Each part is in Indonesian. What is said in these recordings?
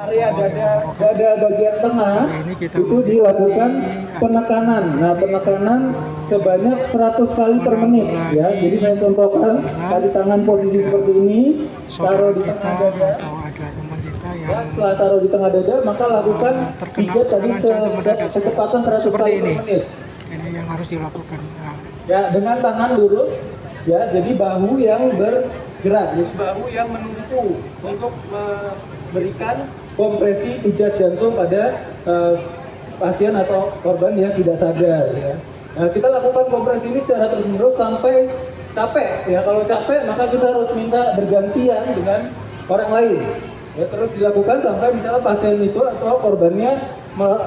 area dada bagian tengah itu dilakukan penekanan. Nah, penekanan sebanyak 100 kali per menit ya. Jadi saya contohkan, tadi tangan posisi seperti ini, taruh di tengah dada. Ya, setelah taruh di tengah dada, maka lakukan pijat tadi secepatan 100 kali per menit. Ini yang harus dilakukan. Ya, dengan tangan lurus ya, jadi bahu yang bergerak, jadi bahu yang menumpu untuk memberikan kompresi pijat jantung pada pasien atau korban yang tidak sadar ya. Nah, kita lakukan kompresi ini secara terus-menerus sampai capek ya. Kalau capek maka kita harus minta bergantian dengan orang lain ya, terus dilakukan sampai misalnya pasien itu atau korbannya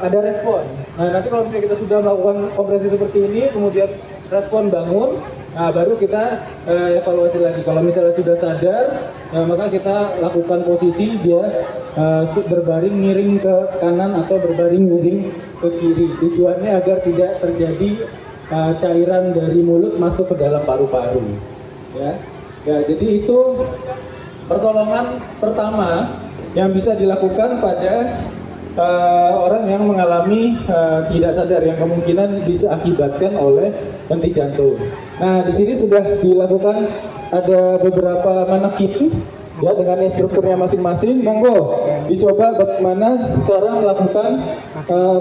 ada respon. Nah, nanti kalau misalnya kita sudah melakukan kompresi seperti ini kemudian respon bangun, nah baru kita evaluasi lagi. Kalau misalnya sudah sadar, maka kita lakukan posisi dia berbaring miring ke kanan atau berbaring miring ke kiri. Tujuannya agar tidak terjadi cairan dari mulut masuk ke dalam paru-paru. Ya, jadi itu pertolongan pertama yang bisa dilakukan pada orang yang mengalami tidak sadar, yang kemungkinan bisa akibatkan oleh henti jantung. Nah, di sini sudah dilakukan ada beberapa manekin ya dengan instrukturnya masing-masing. Monggo dicoba bagaimana cara melakukan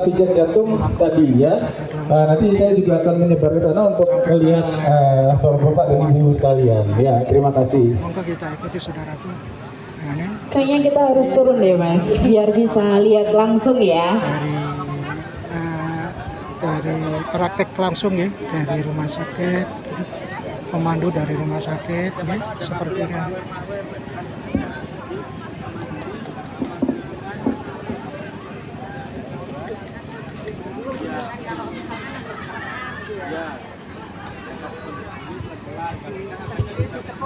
pijat jantung tadi ya. Nanti saya juga akan menyebar ke sana untuk melihat bapak-bapak dan ibu sekalian. Ya, terima kasih. Monggo kita ikuti saudaraku. Kayaknya kita harus turun deh Mas, biar bisa lihat langsung ya. Dari praktek langsung ya, dari rumah sakit, pemandu dari rumah sakit ya, seperti ini.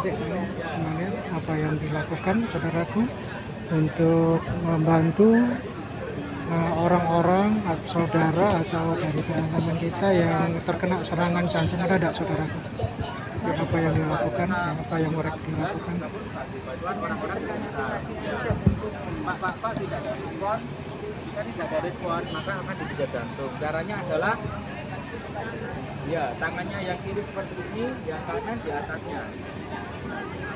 Kemudian apa yang dilakukan saudaraku untuk membantu orang-orang saudara atau dari teman-teman kita yang terkena serangan jantung, ada tidak saudaraku? Apa yang dilakukan, apa yang mereka dilakukan? Pak tidak ada respon, jika tidak ada respon maka akan dipijat jantung. Caranya adalah ya tangannya yang kiri seperti ini, yang kanan di atasnya.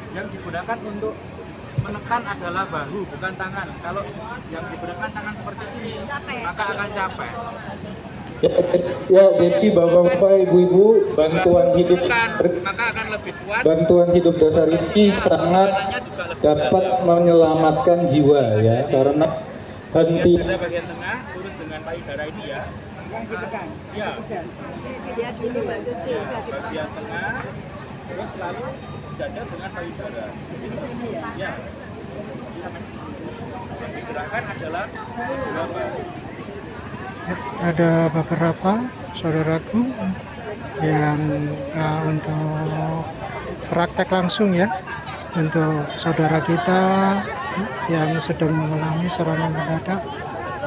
Yang digunakan untuk menekan adalah bahu, bukan tangan. Kalau yang digunakan tangan seperti ini, maka akan capek. Ya, jadi bapak-bapak, ibu-ibu, bantuan hidup maka akan lebih kuat. Bantuan hidup dasar ini sangat dapat menyelamatkan jiwa ya, karena henti. Bagian tengah lurus dengan payudara ini ya. Yang ditekan. Ya. Lihat dulu bagian tengah, terus lalu dada dengan payudara. Ya. Yang digerakkan adalah ada beberapa saudaraku yang untuk praktek langsung ya, untuk saudara kita yang sedang mengalami serangan mendadak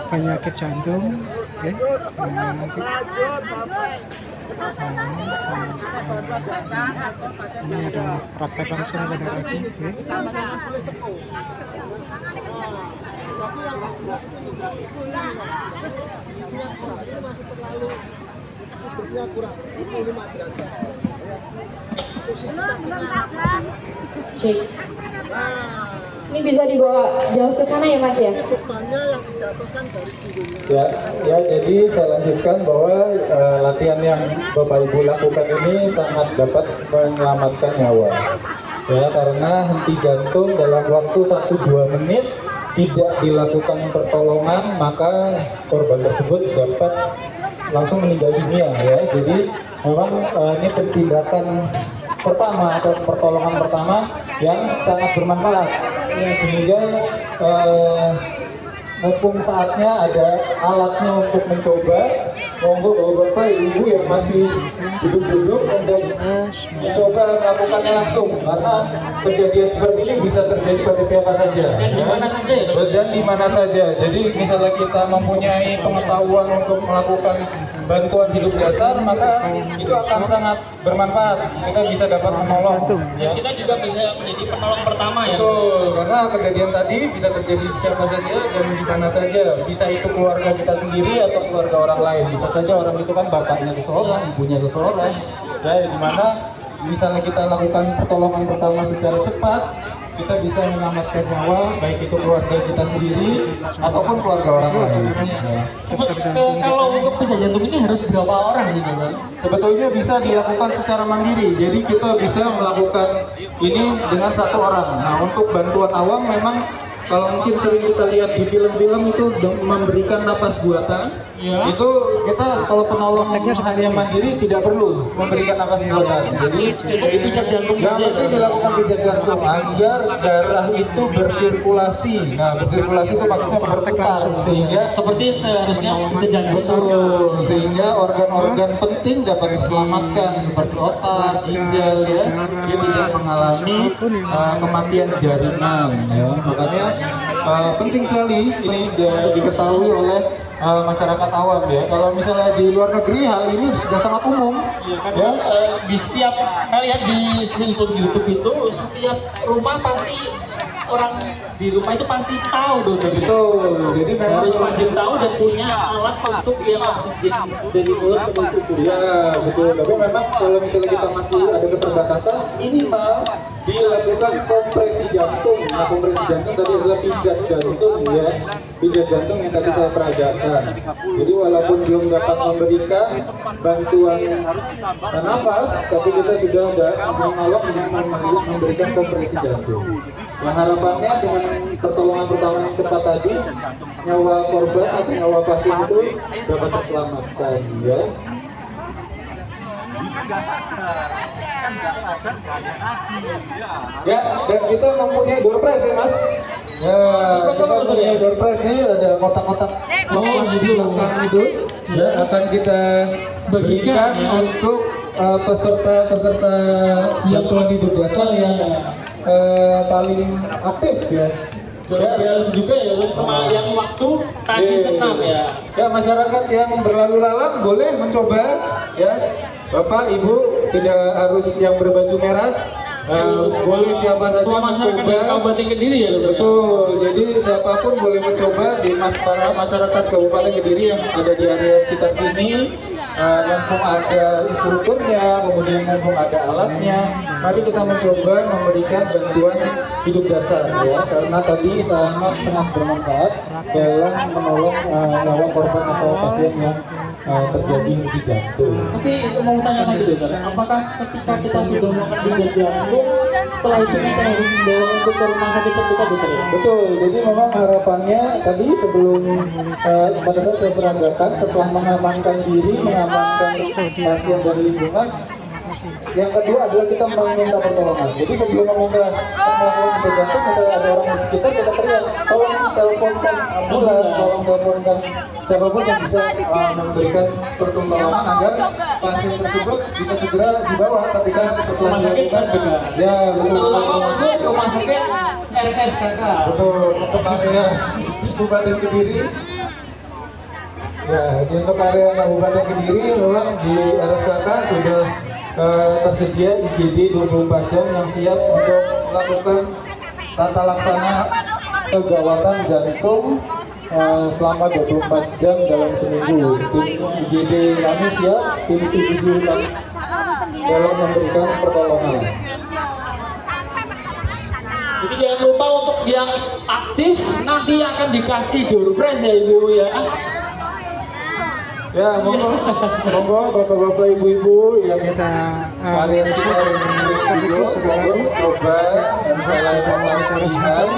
penyakit jantung ya. Nanti ini adalah praktek langsung saudaraku ya. Cek. Ini bisa dibawa jauh ke sana ya Mas ya? Ya, jadi saya lanjutkan bahwa latihan yang Bapak Ibu lakukan ini sangat dapat menyelamatkan nyawa. Ya, karena henti jantung dalam waktu 1-2 menit tidak dilakukan pertolongan, maka korban tersebut dapat langsung meninggal dunia ya. Jadi memang ini tindakan pertama atau pertolongan pertama yang sangat bermanfaat ya, sehingga mumpung saatnya ada alatnya untuk mencoba, monggo bapak-bapak ibu yang masih duduk-duduk untuk mencoba melakukannya langsung, karena kejadian seperti ini bisa terjadi pada siapa saja dan di mana saja. Jadi misalnya kita mempunyai pengetahuan untuk melakukan bantuan hidup dasar, maka itu akan sangat bermanfaat. Kita bisa dapat menolong. Ya. Kita juga bisa menjadi penolong pertama ya. Betul, karena kejadian tadi bisa terjadi di siapa saja dan di mana saja. Bisa itu keluarga kita sendiri atau keluarga orang lain. Bisa saja orang itu kan bapaknya seseorang, ibunya seseorang. Ya, di mana misalnya kita lakukan pertolongan pertama secara cepat, kita bisa menyelamatkan nyawa, baik itu keluarga kita sendiri ataupun keluarga orang lain. Ya. Kalau untuk pijat jantung ini harus berapa orang sih dokter? Sebetulnya bisa dilakukan secara mandiri, jadi kita bisa melakukan ini dengan satu orang. Nah, untuk bantuan awam memang kalau mungkin sering kita lihat di film-film itu memberikan napas buatan, Ya. itu kita kalau penolong hanya mandiri tidak perlu memberikan napas buatan. Jadi Cukup pijat jantung yang saja. penting dilakukan pijat jantung agar darah itu bersirkulasi. Nah, bersirkulasi itu maksudnya berputar sehingga Seperti seharusnya pijat jantung. betul, sehingga organ-organ penting dapat diselamatkan seperti otak, ginjal ya, dia tidak mengalami kematian jaringan ya. Makanya penting sekali ini diketahui oleh masyarakat awam ya. Kalau misalnya di luar negeri hal ini sudah sangat umum Ya, kan, ya. di setiap kalian di YouTube itu setiap rumah pasti orang di rumah itu pasti tahu dokter. Betul, jadi memang Harus wajib tahu dan punya alat untuk yang oksigen dari mulut ke tubuh. ya betul. Tapi memang kalau misalnya kita masih ada keterbatasan, minimal dilakukan kompresi jantung. Nah, kompresi jantung tadi adalah pijat jantung ya, pijat jantung yang tadi saya peragakan. Jadi walaupun belum dapat memberikan bantuan nafas, tapi kita sudah menolong dengan memberikan kompresi jantung. Nah, harapannya dengan pertolongan pertama yang cepat tadi, nyawa korban atau nyawa pasien itu dapat terselamatkan ya. Ya, dan kita mempunyai door prize ya mas. Ya, kita mempunyai door prize nih, ada kotak-kotak coklat di belakang itu. Ya, akan kita berikan untuk peserta-peserta bantuan hidup dasar yang paling aktif ya. Harus juga ya semalian waktu tadi senam ya. Ya, masyarakat yang berlalu lalang boleh mencoba ya. Bapak, Ibu tidak harus yang berbaju merah. Boleh siapa saja Semua masyarakat dari mencoba. Kabupaten Kediri ya dokter. Betul, jadi siapapun boleh mencoba di para masyarakat Kabupaten Kediri yang ada di area sekitar sini. Mumpung ada instrukturnya, kemudian mumpung ada alatnya, mari kita mencoba memberikan bantuan hidup dasar ya, karena tadi sangat bermanfaat dalam menolong nyawa korban atau pasien yang terjadi henti jantung. Tapi mau tanya lagi dokter, apakah ketika kita sudah melakukan pijat jantung, setelah itu kita harus membawa untuk ke rumah sakit terdekat dokter ya? Betul, jadi memang harapannya tadi sebelum pada saat saya peragakan, setelah mengamankan diri, mengamankan pasien dari lingkungan, yang kedua adalah kita meminta pertolongan. Jadi sebelum meminta melakukan pijat jantung, misalnya ada orang di sekitar, kita teriak, tolong teleponkan ambulan, tolong teleponkan siapapun yang bisa memberikan pertolongan agar pasien tersebut bisa segera dibawa ketika setelah Rumah sakit dilakukan. terdekat. Ya, betul. Terutama untuk rumah sakit RSKK. Betul, untuk area Kabupaten Kediri. Ya, untuk area Kabupaten Kediri memang di RSKK sudah tersedia IGD 24 jam yang siap untuk melakukan tata laksana kegawatan jantung selama 24 jam dalam seminggu. Tim IGD kami siap, tim CBC kami dalam memberikan pertolongan. Jadi jangan lupa untuk yang aktif nanti akan dikasih door prize ya ibu ya. Ya, monggo bapak-bapak, ibu-ibu yang Kita area sekitar video coba misalnya cara lihat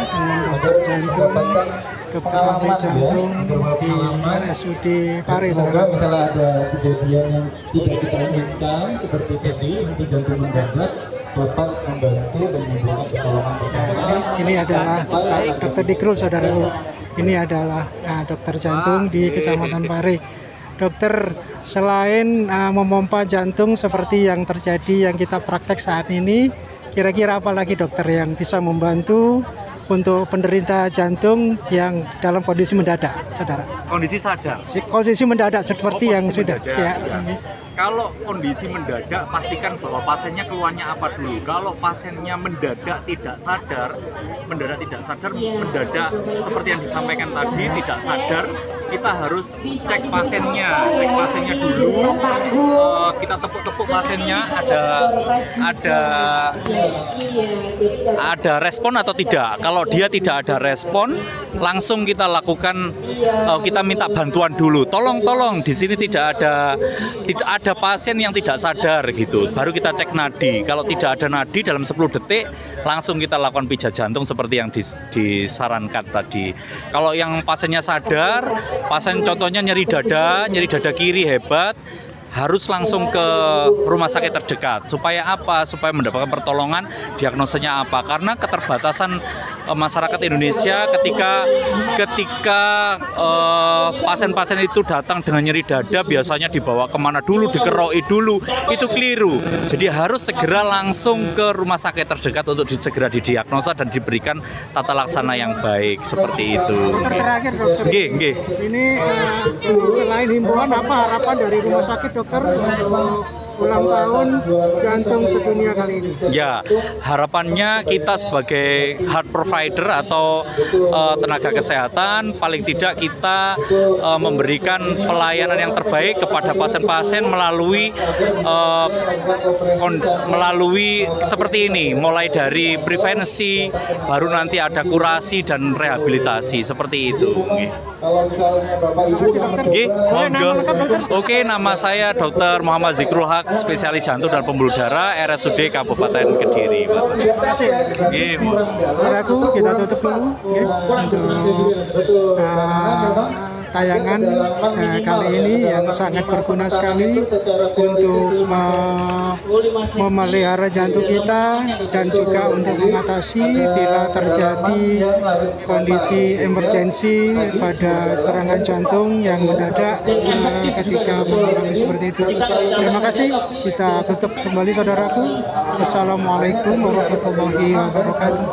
agar mendapatkan pengalaman ya, jantung agar di pengalaman. RSUD Pare. Semoga misalnya ada kejadian yang tidak kita inginkan seperti tadi henti jantung mendadak dapat membantu dan memberikan pertolongan pertama. Ini adalah Pak Dr. Dikrul, saudaraku. Ini adalah dokter jantung di Kecamatan Pare. Dokter, selain memompa jantung seperti yang terjadi yang kita praktek saat ini, kira-kira apa lagi dokter yang bisa membantu untuk penderita jantung yang dalam kondisi mendadak, saudara. Kondisi sadar. Kondisi mendadak seperti yang sudah. Mendadak, ya. Kalau kondisi mendadak, pastikan bahwa pasiennya keluarnya apa dulu. Kalau pasiennya mendadak tidak sadar, mendadak seperti yang disampaikan tadi, tidak sadar, kita harus cek pasiennya dulu. Kita tepuk-tepuk pasiennya, ada respon atau tidak. Kalau dia tidak ada respon, langsung kita lakukan, kita minta bantuan dulu. Tolong di sini tidak ada pasien yang tidak sadar gitu. Baru kita cek nadi. Kalau tidak ada nadi dalam 10 detik, langsung kita lakukan pijat jantung seperti yang disarankan tadi. Kalau yang pasiennya sadar, pasien contohnya nyeri dada kiri hebat, harus langsung ke rumah sakit terdekat. Supaya apa? Supaya mendapatkan pertolongan, diagnosanya apa? Karena keterbatasan masyarakat Indonesia ketika pasien-pasien itu datang dengan nyeri dada, biasanya dibawa kemana dulu, dikeroi dulu, itu keliru. Jadi harus segera langsung ke rumah sakit terdekat untuk segera didiagnosa dan diberikan tata laksana yang baik seperti itu. Terakhir dokter, Nggih. ini selain himbauan, apa harapan dari rumah sakit dokter untuk ulang tahun jantung sedunia kali ini? Ya, harapannya kita sebagai heart provider atau tenaga kesehatan, paling tidak kita memberikan pelayanan yang terbaik kepada pasien-pasien melalui seperti ini, mulai dari prevensi, baru nanti ada kurasi dan rehabilitasi seperti itu. Nggih, monggo. Oke, nama saya Dr. Muhammad Zikrul Haq, spesialis jantung dan pembuluh darah RSUD Kabupaten Kediri. Nggih. Saudaraku, kita tutup dulu untuk tayangan kali ini yang sangat berguna sekali untuk memelihara jantung kita dan juga untuk mengatasi bila terjadi kondisi emergensi pada serangan jantung yang mendadak ketika mengalami seperti itu. Terima kasih. Kita tutup kembali, saudaraku. Wassalamualaikum warahmatullahi wabarakatuh.